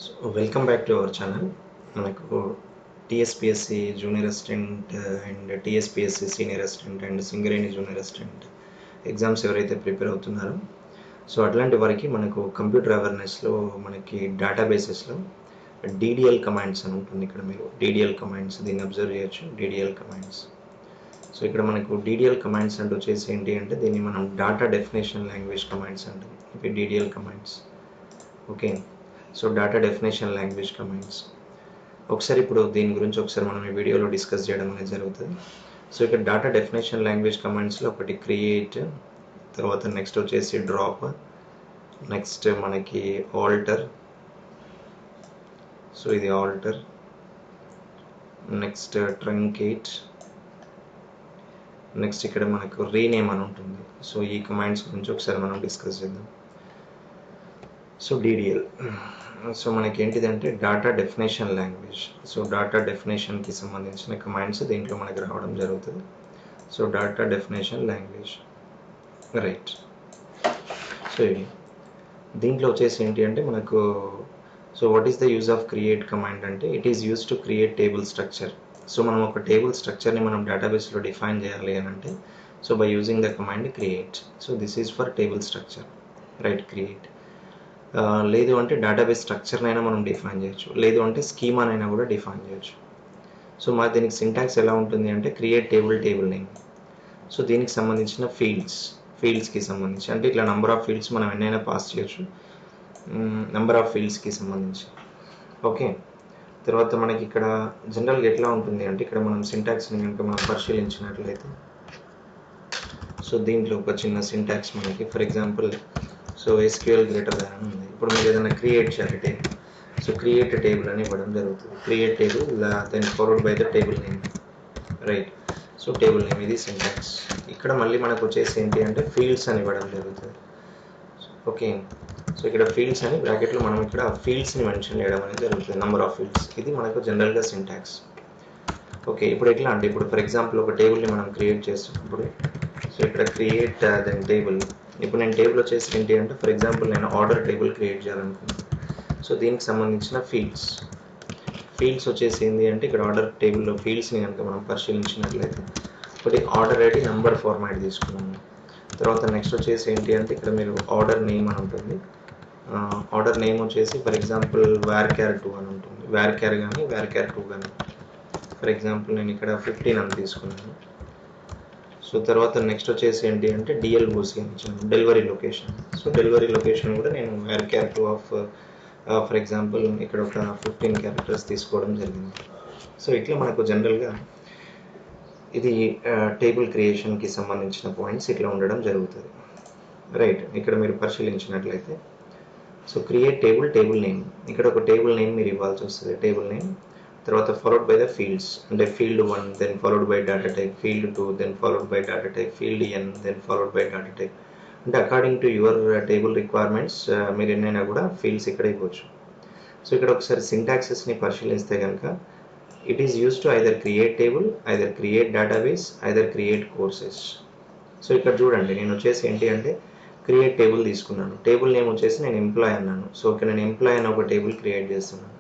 So welcome back to our channel. మనకు TSPSC junior assistant and TSPSC senior assistant and Singareni junior assistant exams ఎవరైతే prepare అవుతున్నారో so అట్లాంటి వారికి మనకు computer అవేర్నెస్లో మనకి డేటాబేసెస్లో డీడీఎల్ కమాండ్స్ అని ఉంటుంది. ఇక్కడ మీరు డీడీఎల్ కమాండ్స్ దీన్ని అబ్జర్వ్ చేయొచ్చు. DDL commands. సో ఇక్కడ మనకు డీడీఎల్ కమాండ్స్ అంటూ వచ్చేసి ఏంటి అంటే దీన్ని మనం డాటా డెఫినేషన్ లాంగ్వేజ్ కమాండ్స్ అంటాం. ఇవి DDL commands. Okay, so data definition language commands ఒకసారి ఇప్పుడు దీని గురించి ఒకసారి మనం ఈ వీడియోలో డిస్కస్ చేయడం అనేది జరుగుతుంది. సో ఇక్కడ డాటా డెఫినేషన్ లాంగ్వేజ్ కమాండ్స్లో ఒకటి క్రియేట్, తర్వాత నెక్స్ట్ వచ్చేసి డ్రాప్, నెక్స్ట్ మనకి ఆల్టర్. సో ఇది ఆల్టర్, నెక్స్ట్ ట్రంకేట్, నెక్స్ట్ ఇక్కడ మనకు రీనేమ్ అని ఉంటుంది. సో ఈ కమాండ్స్ గురించి ఒకసారి మనం డిస్కస్ చేద్దాం. సో డీడీఎల్ సో మనకి ఏంటిదంటే data definition language. So data డెఫినేషన్కి సంబంధించిన కమాండ్స్ దీంట్లో మనకి రావడం జరుగుతుంది. So data definition language, right. So ఇది దీంట్లో వచ్చేసి ఏంటి అంటే మనకు so what is the use of create command అంటే it is use to create table structure. So మనం ఒక టేబుల్ స్ట్రక్చర్ని మనం డేటాబేస్లో డిఫైన్ చేయాలి అని అంటే so by using the command create. So this is for table structure, right. Create. లేదు అంటే డేటాబేస్ స్ట్రక్చర్నైనా మనం డిఫైన్ చేయొచ్చు, లేదు అంటే స్కీమానైనా కూడా డిఫైన్ చేయొచ్చు. సో మా దీనికి సింటాక్స్ ఎలా ఉంటుంది అంటే క్రియేట్ టేబుల్ నేమ్. సో దీనికి సంబంధించిన ఫీల్డ్స్కి సంబంధించి అంటే ఇట్లా నెంబర్ ఆఫ్ ఫీల్డ్స్ మనం ఎన్నైనా పాస్ చేయొచ్చు, నెంబర్ ఆఫ్ ఫీల్డ్స్కి సంబంధించి. ఓకే, తర్వాత మనకి ఇక్కడ జనరల్గా ఎట్లా ఉంటుంది అంటే ఇక్కడ మనం సింటాక్స్ని కనుక మనం పరిశీలించినట్లయితే సో దీంట్లో ఒక చిన్న సింటాక్స్ మనకి for example so SQL greater than ఉంది. ఇప్పుడు మీరు ఏదైనా క్రియేట్ చేయాలి టేబుల్, సో క్రియేట్ టేబుల్ అని ఇవ్వడం జరుగుతుంది. Create table then followed by the table name, right. So table name ఇది సింటాక్స్. ఇక్కడ మళ్ళీ మనకు వచ్చేసి ఏంటి అంటే ఫీల్డ్స్ అని ఇవ్వడం జరుగుతుంది. ఓకే, సో ఇక్కడ ఫీల్డ్స్ అని బ్రాకెట్లో మనం ఇక్కడ ఫీల్డ్స్ని మెన్షన్ చేయడం అనేది జరుగుతుంది, నెంబర్ ఆఫ్ ఫీల్డ్స్. ఇది మనకు జనరల్గా సింటాక్స్. ఓకే, ఇప్పుడు ఎట్లా అంటే ఇప్పుడు ఫర్ ఎగ్జాంపుల్ ఒక టేబుల్ని మనం క్రియేట్ చేస్తున్నప్పుడు సో ఇక్కడ క్రియేట్ దెన్ టేబుల్. ఇప్పుడు నేను టేబుల్ వచ్చేసి ఏంటి అంటే ఫర్ ఎగ్జాంపుల్ నేను ఆర్డర్ టేబుల్ క్రియేట్ చేయాలనుకున్నాను. సో దీనికి సంబంధించిన ఫీల్డ్స్ వచ్చేసి ఏంటి అంటే ఇక్కడ ఆర్డర్ టేబుల్లో ఫీల్డ్స్ని కనుక మనం పరిశీలించినట్లయితే ఒకటి ఆర్డర్ ఐడి నంబర్ ఫార్మాట్ తీసుకున్నాము. తర్వాత నెక్స్ట్ వచ్చేసి ఏంటి అంటే ఇక్కడ మీరు ఆర్డర్ నేమ్ అని ఉంటుంది. ఆర్డర్ నేమ్ వచ్చేసి ఫర్ ఎగ్జాంపుల్ VARCHAR 2 అని ఉంటుంది. VARCHAR కానీ VARCHAR 2 కానీ ఫర్ ఎగ్జాంపుల్ నేను ఇక్కడ 15 అని తీసుకున్నాను. సో తర్వాత నెక్స్ట్ వచ్చేసి ఏంటి అంటే DLOC అని ఇచ్చాను, delivery location. So delivery location కూడా నేను VARCHAR 2 ఆఫ్ ఫర్ ఎగ్జాంపుల్ ఇక్కడ ఒక 15 క్యారెక్టర్స్ తీసుకోవడం జరిగింది. సో ఇట్లా మనకు జనరల్గా ఇది టేబుల్ క్రియేషన్కి సంబంధించిన పాయింట్స్ ఇట్లా ఉండడం జరుగుతుంది, రైట్. ఇక్కడ మీరు పరిశీలించినట్లయితే సో క్రియేట్ టేబుల్ నేమ్, ఇక్కడ ఒక టేబుల్ నేమ్ మీరు ఇవ్వాల్సి వస్తుంది. టేబుల్ నేమ్ తర్వాత ఫాలోడ్ బై ద ఫీల్డ్స్ అంటే field 1 then followed by data type, field 2 then followed by data type, field n then followed by data type. అంటే according to your table requirements మీరు ఎన్నైనా కూడా fields ఇక్కడ ఇవ్వచ్చు. So ఇక్కడ ఒకసారి సింటాక్సెస్ని పరిశీలిస్తే కనుక it is use to either create table, either create database, either create courses. So ఇక్కడ చూడండి నేను వచ్చేసి ఏంటి అంటే క్రియేట్ టేబుల్ తీసుకున్నాను. టేబుల్ నేమ్ వచ్చేసి నేను ఎంప్లాయ్ అన్నాను. సో ఇక్కడ నేను ఎంప్లాయ్ అని ఒక టేబుల్ క్రియేట్ చేస్తున్నాను.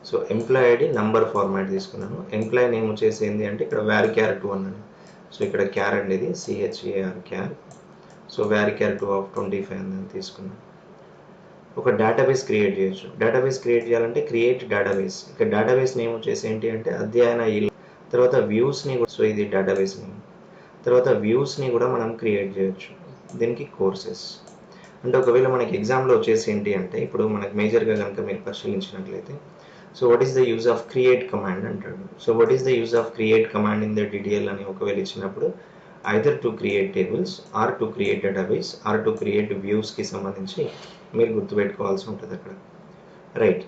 So employee ID number format తీసుకున్నాను. ఎంప్లాయ్ నేమ్ వచ్చేసి ఏంటి అంటే ఇక్కడ VARCHAR 2 అన్నాను. సో ఇక్కడ క్యార్ అండి, ఇది CHAR క్యార్. సో VARCHAR 2 ఆఫ్ 25 అని తీసుకున్నాను. ఒక డేటాబేస్ క్రియేట్ చేయొచ్చు. డేటాబేస్ క్రియేట్ చేయాలంటే క్రియేట్ డేటాబేస్. ఇక్కడ డేటాబేస్ నేమ్ వచ్చేసి ఏంటి అంటే అధ్యయన తర్వాత వ్యూస్ని, సో ఇది డేటాబేస్ నేమ్. తర్వాత వ్యూస్ని కూడా మనం క్రియేట్ చేయొచ్చు. దీనికి కోర్సెస్ అంటే ఒకవేళ మనకి ఎగ్జామ్లో వచ్చేసి ఏంటి అంటే ఇప్పుడు మనకి మేజర్గా కనుక మీరు పరిశీలించినట్లయితే so what is the use of create command అంటాడు. So what is the use of create command in the DDL అని ఒకవేళ ఇచ్చినప్పుడు either to create tables or to create database or to create వ్యూస్కి సంబంధించి మీరు గుర్తుపెట్టుకోవాల్సి ఉంటుంది అక్కడ, రైట్.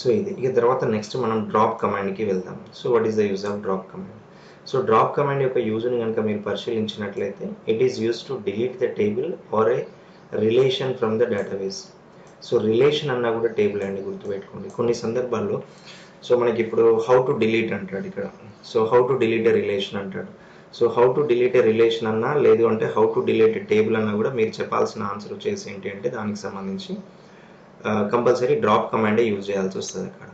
సో ఇది ఇక తర్వాత నెక్స్ట్ మనం డ్రాప్ కమాండ్కి వెళ్దాం. So what is the use of drop command. So drop command యొక్క యూజ్ని కనుక మీరు పరిశీలించినట్లయితే it is use to delete the table or a relation from the database. So relation అన్నా కూడా టేబుల్ అండి, గుర్తుపెట్టుకోండి. కొన్ని సందర్భాల్లో సో మనకి ఇప్పుడు హౌ టు డిలీట్ అంటాడు ఇక్కడ. So how to delete a relation అంటాడు. So how to delete a relation అన్నా లేదు అంటే how to delete a table అన్నా కూడా మీరు చెప్పాల్సిన ఆన్సర్ వచ్చేసి ఏంటి అంటే దానికి సంబంధించి కంపల్సరీ డ్రాప్ కమాండే యూజ్ చేయాల్సి వస్తుంది అక్కడ.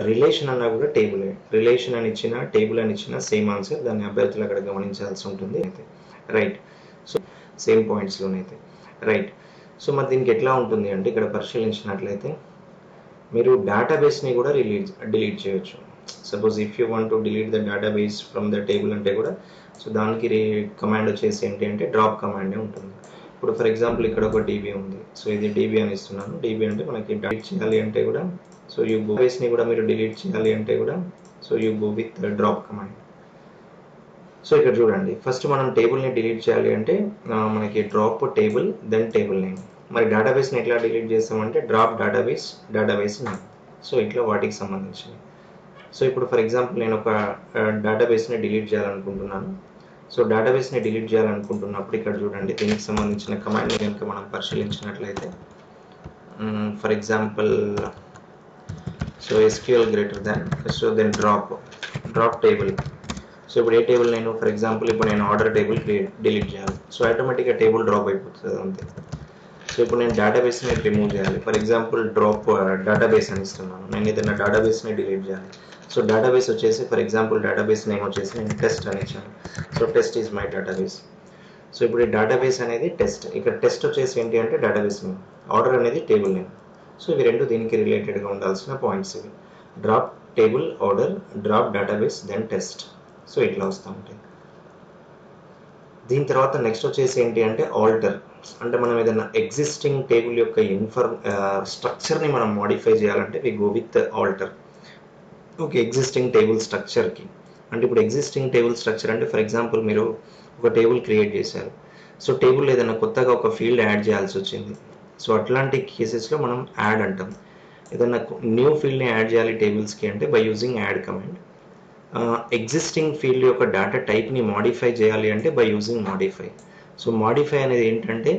రిలేషన్ అన్నా కూడా టేబుల్, రిలేషన్ అని ఇచ్చిన టేబుల్ అని ఇచ్చిన సేమ్ ఆన్సర్, దాన్ని అభ్యర్థులు అక్కడ గమనించాల్సి ఉంటుంది అయితే. రైట్, సో సేమ్ పాయింట్స్లోనైతే. రైట్, సో మరి దీనికి ఎట్లా ఉంటుంది అంటే ఇక్కడ పరిశీలించినట్లయితే మీరు డేటాబేస్ని కూడా డిలీట్ చేయొచ్చు. Suppose if you want to delete the database from the table అంటే కూడా, సో దానికి కమాండ్ వచ్చేసి ఏంటి అంటే డ్రాప్ కమాండే ఉంటుంది. ఇప్పుడు ఫర్ ఎగ్జాంపుల్ ఇక్కడ ఒక డీబీ ఉంది, సో ఇది డీబీ అని ఇస్తున్నాను. డీబీ అంటే మనకి డిలీట్ చేయాలి అంటే కూడా, సో యూ గో బేస్ని కూడా మీరు డిలీట్ చేయాలి అంటే కూడా, so you go with drop command. So ఇక్కడ చూడండి, ఫస్ట్ మనం టేబుల్ని డిలీట్ చేయాలి అంటే మనకి drop table then table name. మరి డేటాబేస్ని ఎట్లా డిలీట్ చేస్తామంటే డ్రాప్ డేటాబేస్ నేమ్. సో ఇట్లా వాటికి సంబంధించింది. సో ఇప్పుడు ఫర్ ఎగ్జాంపుల్ నేను ఒక డేటాబేస్ని డిలీట్ చేయాలనుకుంటున్నాను. సో డేటాబేస్ని డిలీట్ చేయాలనుకుంటున్నప్పుడు ఇక్కడ చూడండి, దీనికి సంబంధించిన కమాండ్ని కనుక మనం పరిశీలించినట్లయితే, for example so SQL greater than, so then drop table. So ఇప్పుడు ఏ టేబుల్ నేను ఫర్ ఎగ్జాంపుల్ ఇప్పుడు నేను ఆర్డర్ టేబుల్ డిలీట్ చేయాలి. సో ఆటోమేటిక్గా టేబుల్ డ్రాప్ అయిపోతుంది అంతే. సో ఇప్పుడు నేను డేటాబేస్ని రిమూవ్ చేయాలి. ఫర్ ఎగ్జాంపుల్ డ్రాప్ డేటాబేస్ అని ఇస్తున్నాను. నేను ఏదైనా డేటాబేస్ని డిలీట్ చేయాలి. సో డేటాబేస్ వచ్చేసి ఫర్ ఎగ్జాంపుల్ డేటాబేస్ నేమ్ వచ్చేసి నేను టెస్ట్ అని ఇచ్చాను. So test is my database. So ఇప్పుడు ఈ డేటాబేస్ అనేది టెస్ట్, ఇక్కడ టెస్ట్ వచ్చేసి ఏంటి అంటే డేటాబేస్ నేమ్, ఆర్డర్ అనేది టేబుల్ నేమ్. సో ఇవి రెండు దీనికి రిలేటెడ్గా ఉండాల్సిన పాయింట్స్ ఇవి. Drop table order, drop database then test. So ఇట్లా వస్తూ ఉంటాయి. దీని తర్వాత నెక్స్ట్ వచ్చేసి ఏంటి అంటే ఆల్టర్, అంటే మనం ఏదైనా ఎగ్జిస్టింగ్ టేబుల్ యొక్క స్ట్రక్చర్ని మనం మోడిఫై చేయాలంటే we go with alter. Okay, existing table స్ట్రక్చర్కి అంటే ఇప్పుడు ఎగ్జిస్టింగ్ టేబుల్ స్ట్రక్చర్ అంటే ఫర్ ఎగ్జాంపుల్ మీరు ఒక టేబుల్ క్రియేట్ చేశారు. సో టేబుల్ ఏదైనా కొత్తగా ఒక ఫీల్డ్ యాడ్ చేయాల్సి వచ్చింది. సో అట్లాంటి కేసెస్లో మనం యాడ్ అంటాం. ఏదైనా న్యూ ఫీల్డ్ని యాడ్ చేయాలి టేబుల్స్కి అంటే by using add command. Existing field యొక్క డేటా టైప్ని మోడిఫై చేయాలి అంటే by using modify. So modify అనేది ఏంటంటే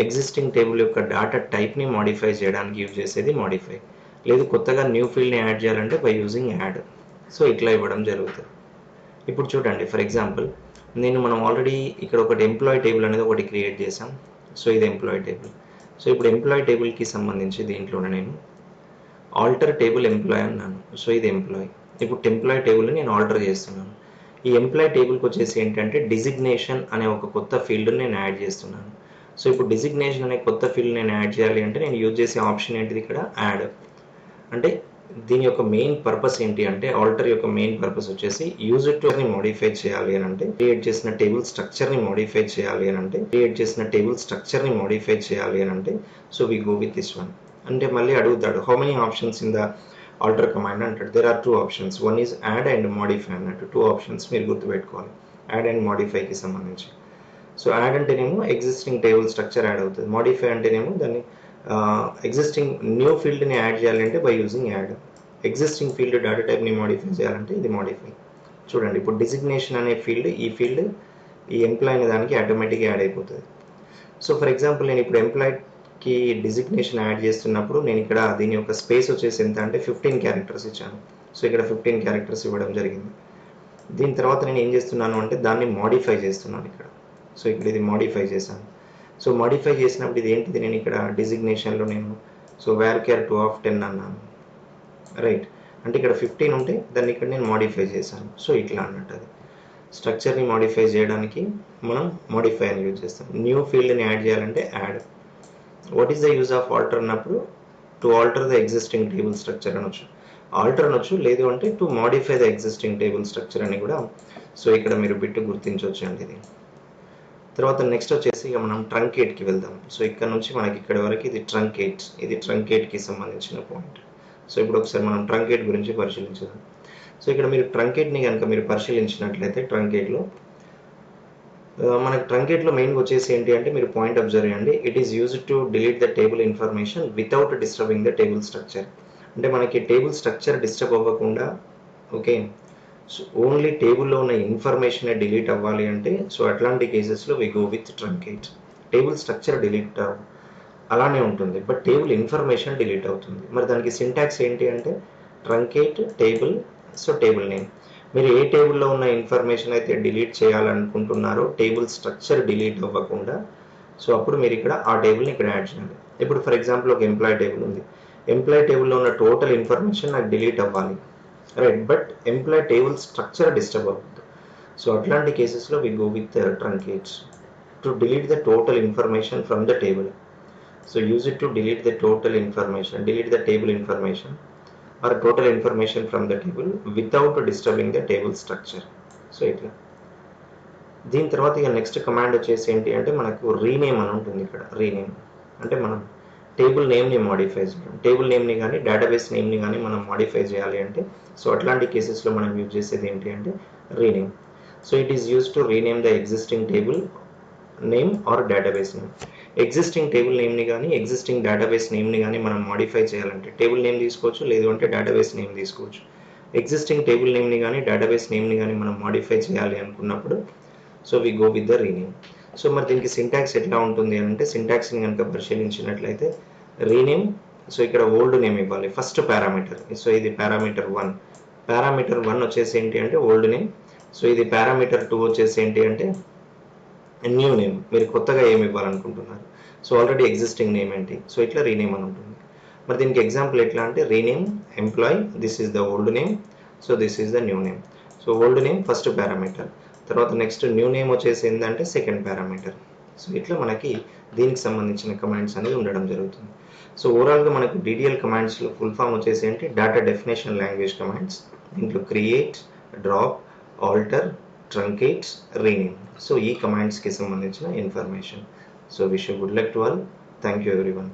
ఎగ్జిస్టింగ్ టేబుల్ యొక్క డేటా టైప్ని మోడిఫై చేయడానికి యూజ్ చేసేది మోడిఫై. లేదు కొత్తగా న్యూ ఫీల్డ్ని యాడ్ చేయాలంటే బై యూజింగ్ యాడ్. సో ఇట్లా ఇవ్వడం జరుగుతుంది. ఇప్పుడు చూడండి ఫర్ ఎగ్జాంపుల్ మనం ఆల్రెడీ ఇక్కడ ఒకటి ఎంప్లాయీ టేబుల్ అనేది ఒకటి క్రియేట్ చేసాం. సో ఇది ఎంప్లాయీ టేబుల్. సో ఇప్పుడు ఎంప్లాయీ టేబుల్కి సంబంధించి దీంట్లోనే నేను ఆల్టర్ టేబుల్ ఎంప్లాయీ అన్నాను. సో ఇది ఎంప్లాయీ. ఇప్పుడు ఎంప్లాయీ టేబుల్ని నేను ఆల్టర్ చేస్తున్నాను. ఈ ఎంప్లాయీ టేబుల్కి వచ్చేసి ఏంటంటే డిజిగ్నేషన్ అనే ఒక కొత్త ఫీల్డ్ని నేను యాడ్ చేస్తున్నాను. సో ఇప్పుడు డిజిగ్నేషన్ అనే కొత్త ఫీల్డ్ నేను యాడ్ చేయాలి అంటే నేను యూజ్ చేసే ఆప్షన్ ఏంటిది ఇక్కడ యాడ్. అంటే దీని యొక్క మెయిన్ పర్పస్ ఏంటి అంటే ఆల్టర్ యొక్క మెయిన్ పర్పస్ వచ్చేసి యూజర్ ని మోడిఫై చేయాలి అని అంటే క్రియేట్ చేసిన టేబుల్ స్ట్రక్చర్ని మోడిఫై చేయాలి అని అంటే so we go with this one. అంటే మళ్ళీ అడుగుతాడు how many options in the alter command అంటాడు. There are 2 options, one is add and modify అన్నట్టు 2 ఆప్షన్స్ మీరు గుర్తుపెట్టుకోవాలి యాడ్ అండ్ మోడిఫైకి సంబంధించి. సో యాడ్ అంటేనేమో ఎగ్జిస్టింగ్ టేబుల్ స్ట్రక్చర్ యాడ్ అవుతుంది, మోడిఫై అంటేనేమో దాన్ని ఎగ్జిస్టింగ్ న్యూ ఫీల్డ్ని యాడ్ చేయాలంటే by using add, existing field data టైప్ని మోడిఫై చేయాలంటే ఇది మోడిఫై. చూడండి ఇప్పుడు డిజిగ్నేషన్ అనే ఫీల్డ్ ఈ ఎంప్లాయీ అనే దానికి ఆటోమేటిక్గా యాడ్ అయిపోతుంది. సో ఫర్ ఎగ్జాంపుల్ నేను ఇప్పుడు ఎంప్లాయీకి డిజిగ్నేషన్ యాడ్ చేస్తున్నప్పుడు నేను ఇక్కడ దీని యొక్క స్పేస్ వచ్చేసి ఎంత అంటే 15 క్యారెక్టర్స్ ఇచ్చాను. సో ఇక్కడ 15 క్యారెక్టర్స్ ఇవ్వడం జరిగింది. దీని తర్వాత నేను ఏం చేస్తున్నాను అంటే దాన్ని మోడిఫై చేస్తున్నాను ఇక్కడ. సో ఇక్కడ ఇది మోడిఫై చేశాను. సో మోడిఫై చేసినప్పుడు ఇది ఏంటిది, నేను ఇక్కడ డిజిగ్నేషన్లో నేను సో varchar 2 of 10 అన్నాను. రైట్, అంటే ఇక్కడ 15 ఉంటే దాన్ని ఇక్కడ నేను మోడిఫై చేశాను. సో ఇట్లా అన్నట్టు అది స్ట్రక్చర్ని మోడిఫై చేయడానికి మనం మోడిఫై అని యూజ్ చేస్తాం. న్యూ ఫీల్డ్ని యాడ్ చేయాలంటే add. What is the use of alter అన్నప్పుడు to alter the existing table structure అనొచ్చు, ఆల్టర్ అనొచ్చు, లేదు అంటే to modify the existing table structure అని కూడా సో ఇక్కడ మీరు బిట్టు గుర్తించవచ్చు అండి ఇది. తర్వాత నెక్స్ట్ వచ్చేసి ఇక మనం ట్రంకేట్కి వెళ్దాం. సో ఇక్కడ నుంచి మనకి ఇక్కడ వరకు ఇది ట్రంకేట్కి సంబంధించిన పాయింట్. సో ఇప్పుడు ఒకసారి మనం ట్రంకేట్ గురించి పరిశీలించుదాం. సో ఇక్కడ మీరు ట్రంకేట్ని కనుక మీరు పరిశీలించినట్లయితే ట్రంకేట్లో మనకి ట్రంకేట్లో మెయిన్గా వచ్చేసి ఏంటి అంటే మీరు పాయింట్ అబ్జర్వ్ చేయండి, it is used to delete the table information without disturbing the table structure. అంటే మనకి టేబుల్ స్ట్రక్చర్ డిస్టర్బ్ అవ్వకుండా, ఓకే, సో ఓన్లీ టేబుల్లో ఉన్న ఇన్ఫర్మేషన్ డిలీట్ అవ్వాలి అంటే సో అట్లాంటి కేసెస్లో we go with truncate. Table structure delete అలానే ఉంటుంది బట్ టేబుల్ ఇన్ఫర్మేషన్ డిలీట్ అవుతుంది. మరి దానికి సింటాక్స్ ఏంటి అంటే truncate table, so table name. మీరు ఏ టేబుల్లో ఉన్న ఇన్ఫర్మేషన్ అయితే డిలీట్ చేయాలనుకుంటున్నారో టేబుల్ స్ట్రక్చర్ డిలీట్ అవ్వకుండా, సో అప్పుడు మీరు ఇక్కడ ఆ టేబుల్ని ఇక్కడ యాడ్ చేయాలి. ఇప్పుడు ఫర్ ఎగ్జాంపుల్ ఒక ఎంప్లాయీ టేబుల్ ఉంది, ఎంప్లాయీ టేబుల్లో ఉన్న టోటల్ ఇన్ఫర్మేషన్ నాకు డిలీట్ అవ్వాలి, right, but employee table structure disturb అవుతుంది. సో అట్లాంటి కేసెస్లో we go with truncates to delete the total information from the table. So use it to delete the total information, delete the table information or total information from the table without disturbing the table structure. So ఇట్లా దీని తర్వాత ఇక next command వచ్చేసి ఏంటి అంటే మనకు rename అని ఉంటుంది. ఇక్కడ రీనేమ్ అంటే మనం టేబుల్ నేమ్ని మాడిఫై చేయడం, టేబుల్ నేమ్ని కానీ డేటాబేస్ నేమ్ని కానీ మనం మాడిఫై చేయాలి అంటే సో అట్లాంటి కేసెస్లో మనం యూజ్ చేసేది ఏంటి అంటే rename. So it is use to rename the existing table name or database name. Existing table నేమ్ని కానీ ఎగ్జిస్టింగ్ డేటాబేస్ నేమ్ని కానీ మనం మాడిఫై చేయాలంటే టేబుల్ నేమ్ తీసుకోవచ్చు, లేదు అంటే డేటాబేస్ నేమ్ తీసుకోవచ్చు. ఎగ్జిస్టింగ్ టేబుల్ నేమ్ని కానీ డేటాబేస్ నేమ్ని కానీ మనం మాడిఫై చేయాలి అనుకున్నప్పుడు so we go with the rename. So మరి దీనికి సింటాక్స్ ఎట్లా ఉంటుంది అంటే సింటాక్స్ని కనుక పరిశీలించినట్లయితే రీనేమ్, సో ఇక్కడ ఓల్డ్ నేమ్ ఇవ్వాలి ఫస్ట్ పారామీటర్. సో ఇది పారామీటర్ 1, పారామీటర్ 1 వచ్చేసి ఏంటి అంటే ఓల్డ్ నేమ్. సో ఇది పారామీటర్ 2 వచ్చేసి ఏంటి అంటే న్యూ నేమ్, మీరు కొత్తగా ఏమి ఇవ్వాలనుకుంటున్నారు. సో ఆల్రెడీ ఎగ్జిస్టింగ్ నేమ్ ఏంటి, సో ఇట్లా రీనేమ్ అని ఉంటుంది. మరి దీనికి ఎగ్జాంపుల్ ఎట్లా అంటే rename employee, this is the old name, so this is the new name. So old name first parameter, తర్వాత నెక్స్ట్ న్యూ నేమ్ వచ్చేసి ఏంటంటే సెకండ్ పారామీటర్. సో ఇట్లా మనకి దీనికి సంబంధించిన కమాండ్స్ అనేది ఉండడం జరుగుతుంది. సో ఓవరాల్గా మనకు డిడిఎల్ కమాండ్స్లో ఫుల్ ఫామ్ వచ్చేసి ఏంటి, డేటా డెఫినేషన్ లాంగ్వేజ్ కమాండ్స్. దీంట్లో create, drop, alter, truncates, rename. So ఈ కమాండ్స్కి సంబంధించిన ఇన్ఫర్మేషన్. So wish you good luck to all. Thank you everyone.